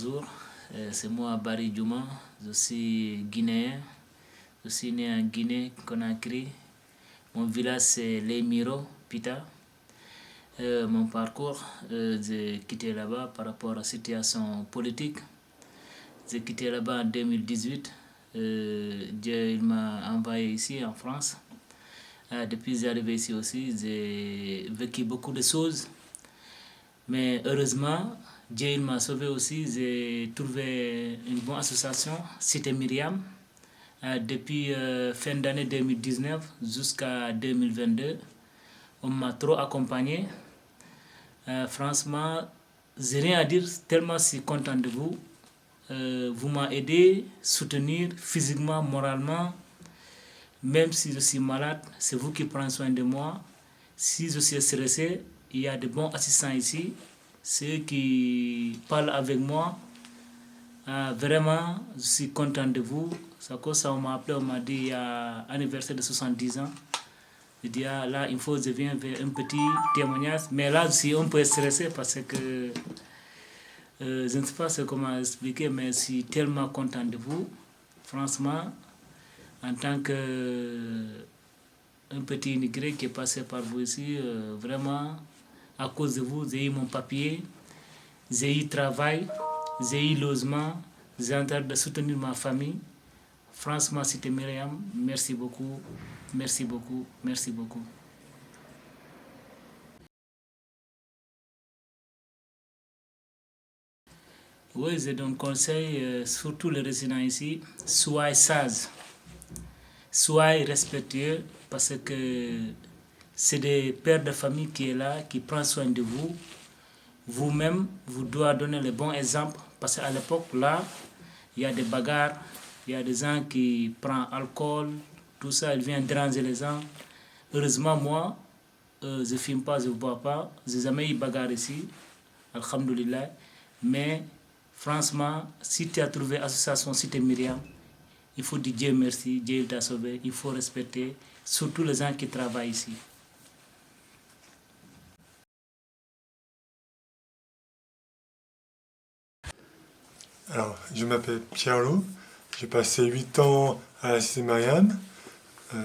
bonjour. C'est moi Barry Djouma, je suis guinéen. Je suis né en Guinée, Conakry. Mon village c'est Les Miro, Pita. Mon parcours, j'ai quitté là-bas par rapport à la situation politique. J'ai quitté là-bas en 2018. Dieu il m'a envoyé ici en France. Depuis que j'arrivé ici aussi, j'ai vécu beaucoup de choses. Mais heureusement, Dieu il m'a sauvé aussi. J'ai trouvé une bonne association, Cité Myriam. Depuis fin d'année 2019 jusqu'à 2022, on m'a trop accompagné. Franchement, j'ai rien à dire, tellement je suis content de vous. Vous m'avez aidé, soutenir physiquement, moralement. Même si je suis malade, c'est vous qui prenez soin de moi. Si je suis stressé, il y a de bons assistants ici. Ceux qui parlent avec moi. Vraiment, je suis content de vous. C'est que ça, on m'a appelé, on m'a dit il y a anniversaire de 70 ans. Je dis là, il faut que je vienne faire un petit témoignage. Mais là, je suis un peu stressé parce que je ne sais pas comment expliquer, mais je suis tellement content de vous. Franchement, en tant que un petit immigré qui est passé par vous ici, vraiment, à cause de vous, j'ai eu mon papier, j'ai eu travail, j'ai eu logement, j'ai en train de soutenir ma famille. Franchement, Cité Myriam, merci beaucoup, merci beaucoup, merci beaucoup. Oui, je donne conseil, surtout les résidents ici, soyez sages, soyez respectueux, parce que c'est des pères de famille qui est là, qui prennent soin de vous. Vous-même, vous devez donner le bon exemple, parce qu'à l'époque, là, il y a des bagarres, il y a des gens qui prennent alcool, tout ça, ils viennent déranger les gens. Heureusement, moi, je ne fume pas, je ne bois pas, je n'ai jamais eu bagarre ici, alhamdoulilah. Mais franchement, si tu as trouvé l'association Cité Myriam, il faut dire Dieu merci, Dieu t'a sauvé, il faut respecter, surtout les gens qui travaillent ici. Alors, je m'appelle Pierre-Loup, j'ai passé 8 ans à la Cité Myriam,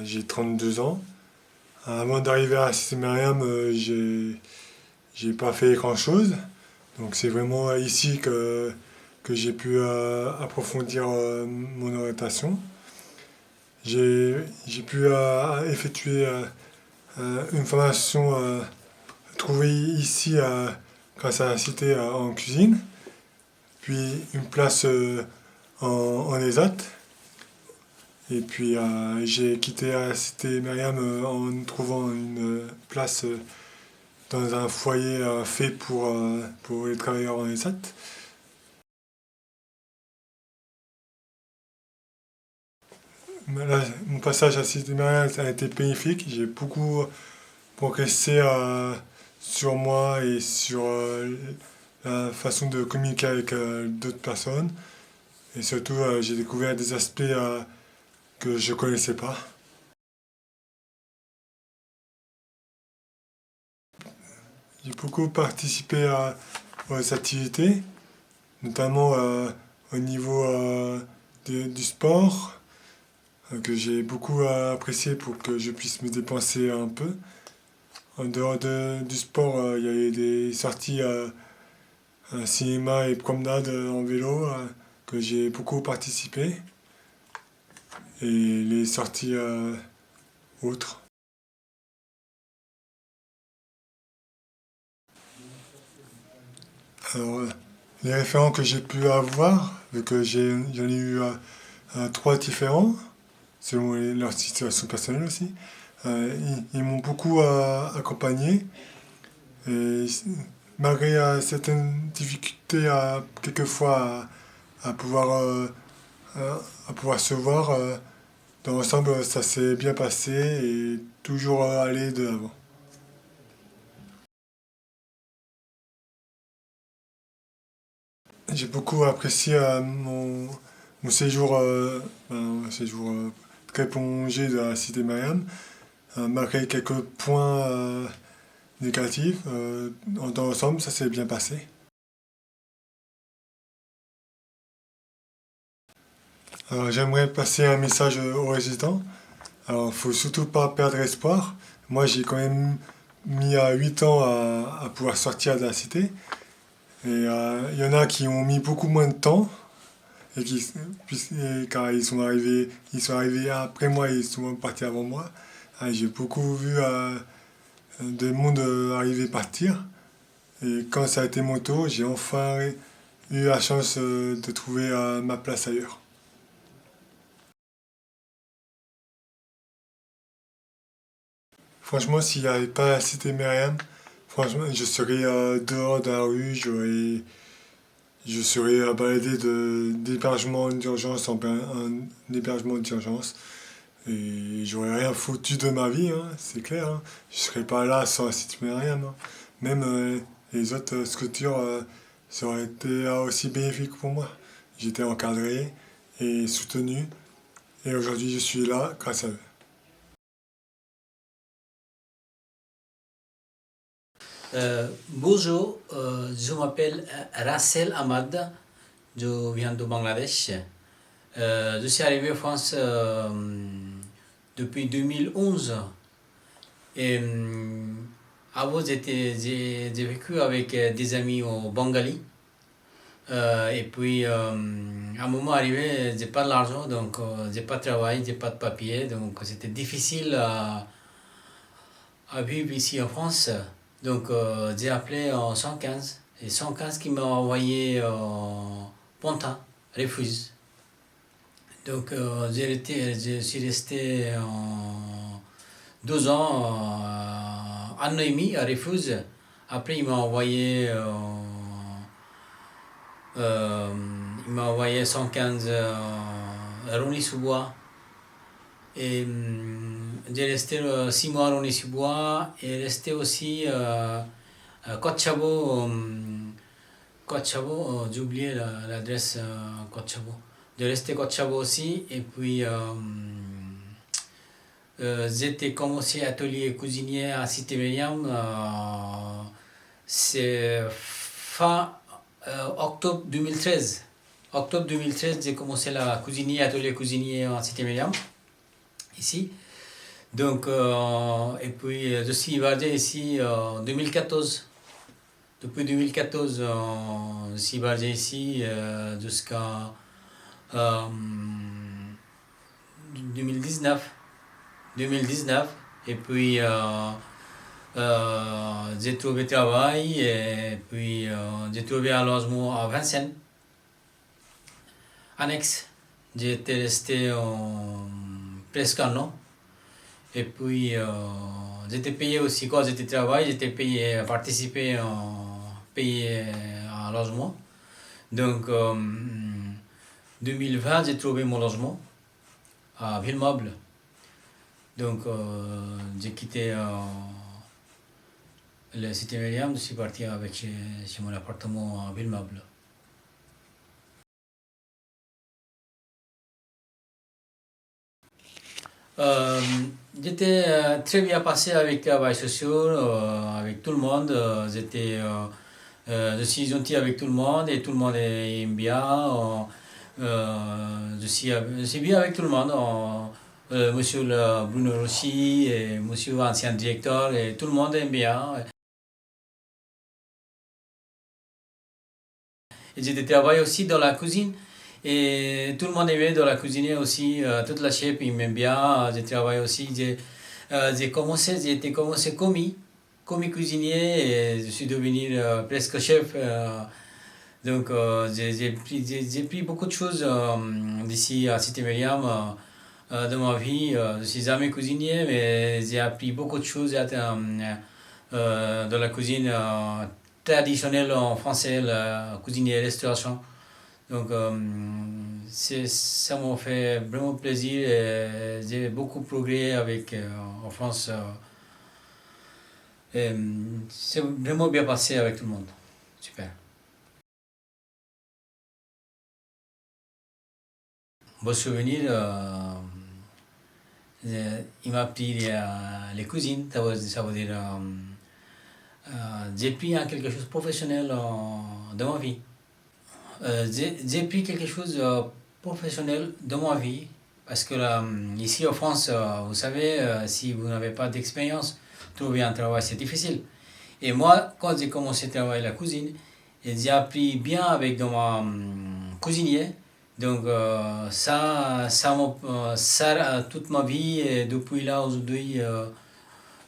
j'ai 32 ans. Avant d'arriver à la Cité Myriam, j'ai pas fait grand-chose, donc c'est vraiment ici que j'ai pu approfondir mon orientation. J'ai pu effectuer une formation trouvée ici grâce à la Cité en cuisine, puis une place en ESAT. Et puis j'ai quitté la Cité Myriam en trouvant une place dans un foyer fait pour les travailleurs en ESAT. Là, mon passage à la Cité Myriam a été bénéfique. J'ai beaucoup progressé sur moi et sur la façon de communiquer avec d'autres personnes. Et surtout, j'ai découvert des aspects que je ne connaissais pas. J'ai beaucoup participé aux activités, notamment au niveau du sport, que j'ai beaucoup apprécié pour que je puisse me dépenser un peu. En dehors du sport, il y avait des sorties cinéma et promenade en vélo que j'ai beaucoup participé. Et les sorties autres. Alors, les référents que j'ai pu avoir, vu que j'en ai eu 3 différents, selon leur situation personnelle aussi, ils m'ont beaucoup accompagné. Et malgré certaines difficultés quelquefois à pouvoir se voir, dans l'ensemble ça s'est bien passé et toujours aller de l'avant. J'ai beaucoup apprécié mon séjour, un séjour très prolongé de la Cité Myriam, malgré quelques points négatifs. Dans l'ensemble, ça s'est bien passé. Alors j'aimerais passer un message aux résidents. Alors faut surtout pas perdre espoir. Moi j'ai quand même mis à 8 ans à pouvoir sortir de la cité. Et il y en a qui ont mis beaucoup moins de temps. Et car ils sont arrivés après moi et ils sont partis avant moi. J'ai beaucoup vu de monde arriver partir. Et quand ça a été mon tour, j'ai enfin eu la chance de trouver ma place ailleurs. Franchement, s'il n'y avait pas la cité Myriam, franchement, je serais dehors dans la rue, je serais baladé d'hébergement d'urgence en hébergement d'urgence. Et j'aurais rien foutu de ma vie, hein, c'est clair. Hein. Je serais pas là sans la cité Myriam. Hein. Même les autres structures, ça aurait été aussi bénéfique pour moi. J'étais encadré et soutenu. Et aujourd'hui, je suis là grâce à eux. Bonjour, je m'appelle Rassel Ahmad, je viens de Bangladesh. Je suis arrivé en France depuis 2011 et avant j'ai vécu avec des amis au Bengali. Et puis à un moment arrivé, j'ai pas de l'argent, donc j'ai pas de travail, j'ai pas de papier, donc c'était difficile à vivre ici en France. Donc j'ai appelé en 115 et 115 qui m'a envoyé Pontin, refuge. Donc je suis resté 2 ans, un an et demi à refuge. Après il m'a envoyé 115 Rony-sous-Bois. Et j'ai resté 6 mois à Rony-sous-Bois et resté aussi Kochabo. Kochabo, j'ai oublié l'adresse Kochabo. J'ai resté Kochabo aussi et puis j'étais commencé atelier cuisinier à Cité Myriam. C'est fin octobre 2013. Octobre 2013, j'ai commencé la cuisinier, atelier cuisinier à Cité Myriam, ici. Donc, et puis je suis hébergé ici en 2014. Depuis 2014, je suis hébergé ici jusqu'à 2019. 2019. Et puis j'ai trouvé travail et puis j'ai trouvé un logement à Vincennes, annexe. J'étais resté presque un an. Et puis j'étais payé aussi quand j'étais travail, j'étais payé, participé payé un logement. Donc 2020, j'ai trouvé mon logement à Villemeuble. Donc j'ai quitté la Cité Myriam, je suis parti avec chez mon appartement à Villemeuble. J'étais très bien passé avec les travail social, avec tout le monde. Je suis gentil avec tout le monde et tout le monde aime bien. Je suis bien avec tout le monde. Monsieur Bruno Rossi et monsieur l'ancien directeur, et tout le monde aime bien. Et j'ai travaillé aussi dans la cuisine. Et tout le monde aimait dans la cuisine aussi, toute la chef il m'aime bien. J'ai travaillé aussi, j'ai été commencé commis cuisinier et je suis devenu presque chef. Donc j'ai pris beaucoup de choses d'ici à Cité Myriam dans ma vie. Je suis jamais cuisinier, mais j'ai appris beaucoup de choses dans la cuisine traditionnelle en français, la cuisine et restauration. Donc ça m'a fait vraiment plaisir et j'ai beaucoup progressé avec en France. Et c'est vraiment bien passé avec tout le monde. Super. Bon souvenir, il m'a appris les cuisines, ça veut dire j'ai pris quelque chose de professionnel dans ma vie. J'ai pris quelque chose professionnel de ma vie. Parce que ici en France, vous savez, si vous n'avez pas d'expérience, trouver un travail c'est difficile. Et moi, quand j'ai commencé à travailler la cuisine, j'ai appris bien avec mon cuisinier. Donc ça toute ma vie et depuis là aujourd'hui,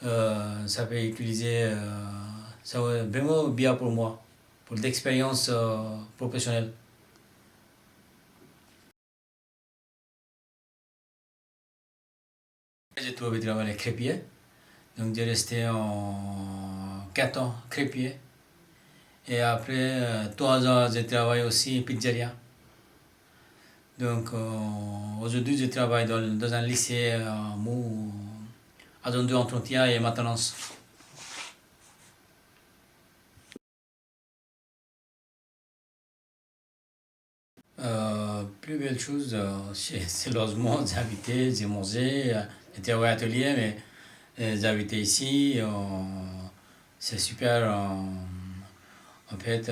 ça peut utiliser, ça va vraiment bien pour moi, pour l'expérience professionnelle. J'ai trouvé travail crépier, donc j'ai resté en 4 ans crépier. Et après 3 ans, j'ai travaillé aussi en pizzeria. Donc aujourd'hui, je travaille dans un lycée agent d'entretien et maintenance. Plus belle chose, c'est le logement, j'ai habité, j'ai mangé, j'ai travaillé à l'atelier, mais j'ai habité ici, c'est super. En fait,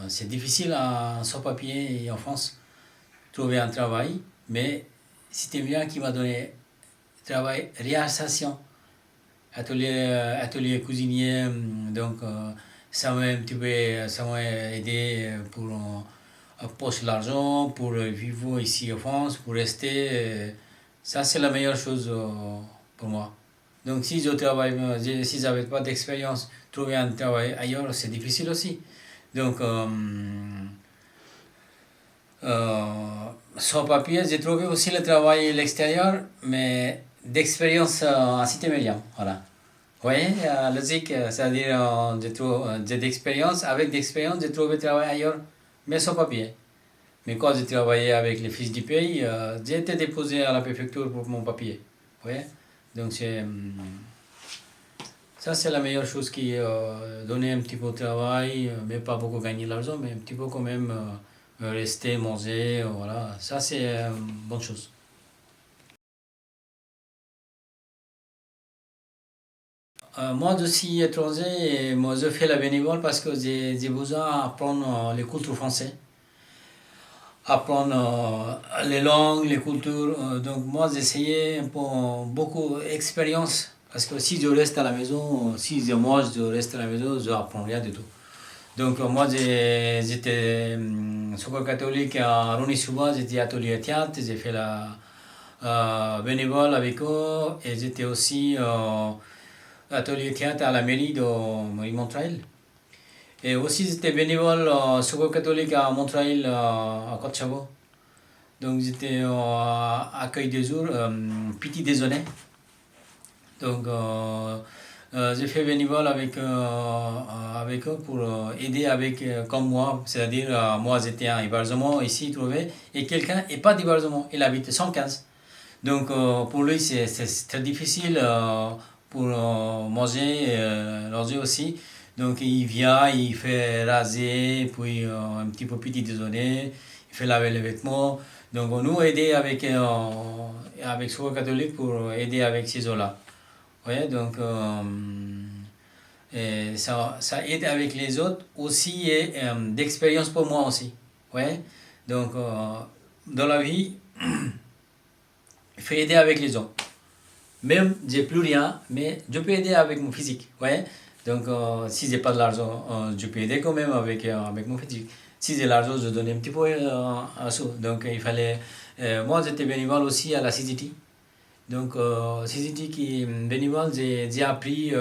c'est difficile sans papier en France trouver un travail, mais c'était bien qui m'a donné travail, réalisation, atelier cuisinier, donc ça m'a un petit peu, ça m'a aidé pour poser l'argent, pour vivre ici en France, pour rester. Ça, c'est la meilleure chose pour moi. Donc, si je travaille, si je n'avais pas d'expérience, trouver un travail ailleurs, c'est difficile aussi. Donc, sans papier, j'ai trouvé aussi le travail à l'extérieur, mais d'expérience à Cité-Mériam. Voilà. Vous voyez, la logique, c'est-à-dire j'ai d'expérience, avec d'expérience, j'ai trouvé travail ailleurs, mais sans papier. Mais quand j'ai travaillé avec les fiches du pays, j'ai été déposé à la préfecture pour mon papier. Vous voyez? Donc ça, c'est la meilleure chose qui donner un petit peu de travail, mais pas beaucoup gagner de l'argent, mais un petit peu quand même rester, manger, voilà. Ça, c'est une bonne chose. Moi, je suis étranger et moi, je fais la bénévole parce que j'ai besoin d'apprendre les cultures françaises, apprendre les langues, les cultures. Donc, moi, j'ai essayé beaucoup d'expérience parce que si je reste à la maison, si moi je reste à la maison, je n'apprends rien du tout. Donc, moi, j'étais secours catholique à Rony-sous-Bois, j'étais atelier théâtre, j'ai fait la bénévole avec eux et j'étais aussi atelier théâtre à la mairie de Montreuil. Et aussi, j'étais bénévole secours catholique à Montreuil, à Côte-Chabot. Donc, j'étais accueil des jours, petit déjeuner. Donc, j'ai fait bénévole avec eux pour aider avec, comme moi, c'est-à-dire moi j'étais en hébergement ici trouvé et quelqu'un n'est pas d'hébergement, il habite 115. Donc pour lui c'est très difficile pour manger, loger aussi. Donc il vient, il fait raser, puis un petit peu petit déjeuner, il fait laver les vêtements. Donc on nous aider avec Secours catholique pour aider avec ces eaux-là. Ouais, donc et ça aide avec les autres aussi et d'expérience pour moi aussi. Ouais, donc dans la vie, il faut aider avec les autres. Même j'ai plus rien, mais je peux aider avec mon physique. Ouais, donc si j'ai pas de l'argent, je peux aider quand même avec mon physique. Si j'ai l'argent, je donne un petit peu à ça. Donc il fallait. Moi, j'étais bénévole aussi à la CGT. Donc, CGT qui bénévole, j'ai appris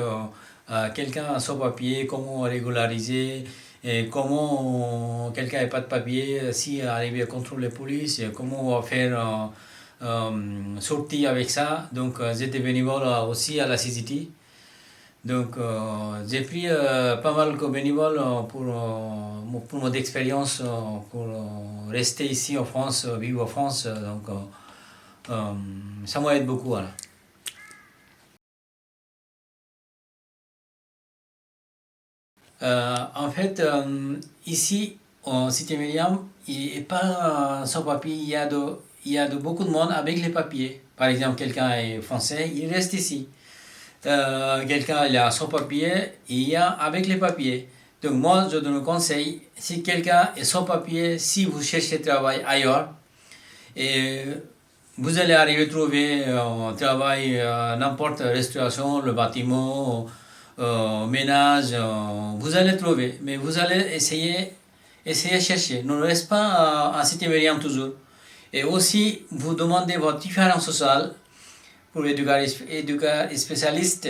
à quelqu'un sans papier, comment régulariser, et comment quelqu'un n'a pas de papier, si arriver à contrôler la police, comment faire sortir avec ça. Donc, j'étais bénévole aussi à la CGT. Donc, j'ai pris pas mal de bénévoles pour mon expérience, pour rester ici en France, vivre en France. Donc, ça m'aide beaucoup. Voilà. En fait, ici, en Cité-Mériam, il n'est pas sans papier. Il y a beaucoup de monde avec les papiers. Par exemple, quelqu'un est français, il reste ici. Quelqu'un il a sans papier, il y a avec les papiers. Donc moi, je donne un conseil, si quelqu'un est sans papier, si vous cherchez travail ailleurs, Et vous allez arriver à trouver un travail, n'importe restauration, le bâtiment, ménage, vous allez trouver. Mais vous allez essayer de chercher. Ne restez pas à Cité Myriam toujours. Et aussi, vous demandez votre différence sociale pour éducateur spécialiste,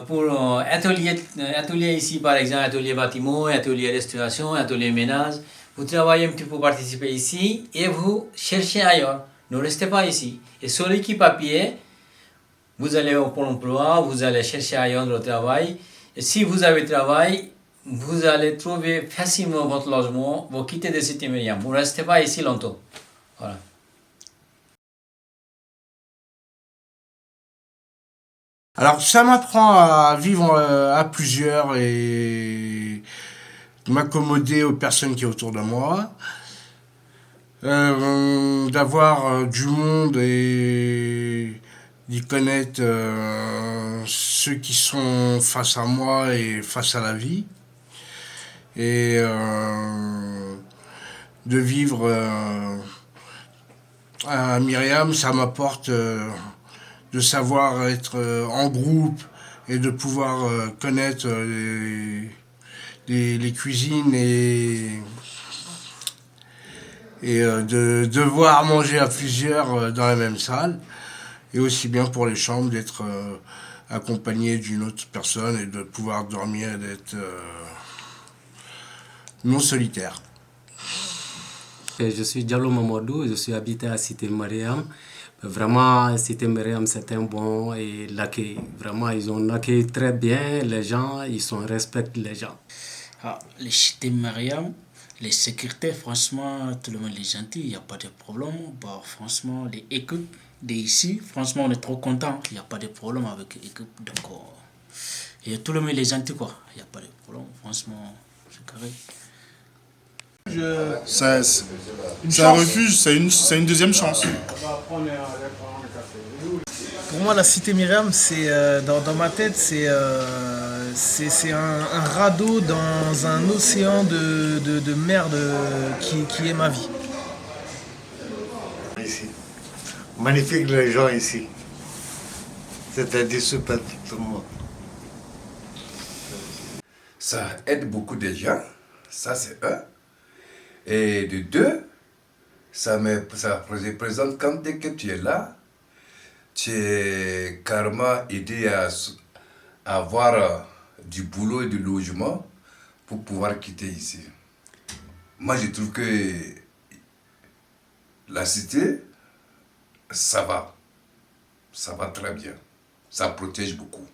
pour atelier ici, par exemple, atelier bâtiment, atelier restauration, atelier ménage. Vous travaillez un petit peu, participer ici et vous cherchez ailleurs. Ne restez pas ici. Et sur l'équipe papier, vous allez au Pôle emploi, vous allez chercher ailleurs le travail. Et si vous avez travail, vous allez trouver facilement votre logement, vous quittez de Cité Myriam. Vous ne restez pas ici longtemps. Voilà. Alors ça m'apprend à vivre à plusieurs et m'accommoder aux personnes qui sont autour de moi, d'avoir du monde et d'y connaître ceux qui sont face à moi et face à la vie, et de vivre à Myriam, ça m'apporte de savoir être en groupe et de pouvoir connaître les cuisines et de devoir manger à plusieurs dans la même salle, et aussi bien pour les chambres d'être accompagné d'une autre personne et de pouvoir dormir et d'être non solitaire. Je suis Diallo Mamadou, je suis habité à Cité Myriam. Vraiment, Cité Myriam, c'est un bon et l'accueil. Vraiment, ils ont accueilli très bien les gens, respectent les gens. Ah, les Cité Myriam, les sécurités, franchement, tout le monde est gentil, il n'y a pas de problème. Bah, franchement, les équipes d'ici, franchement, on est trop contents, il n'y a pas de problème avec l'équipe. Donc, et tout le monde est gentil, quoi. Il n'y a pas de problème, franchement, c'est carré. C'est un refuge, c'est une deuxième chance. Pour moi, la Cité Myriam, c'est dans ma tête, c'est un radeau dans un océan de merde qui est ma vie. Ici. Magnifique les gens ici. C'est-à-dire super tout le monde. Ça aide beaucoup de gens, ça c'est un. Et de deux, ça représente quand dès que tu es là, tu es carrément aidé à avoir du boulot et du logement pour pouvoir quitter ici. Moi je trouve que la cité, ça va très bien, ça protège beaucoup.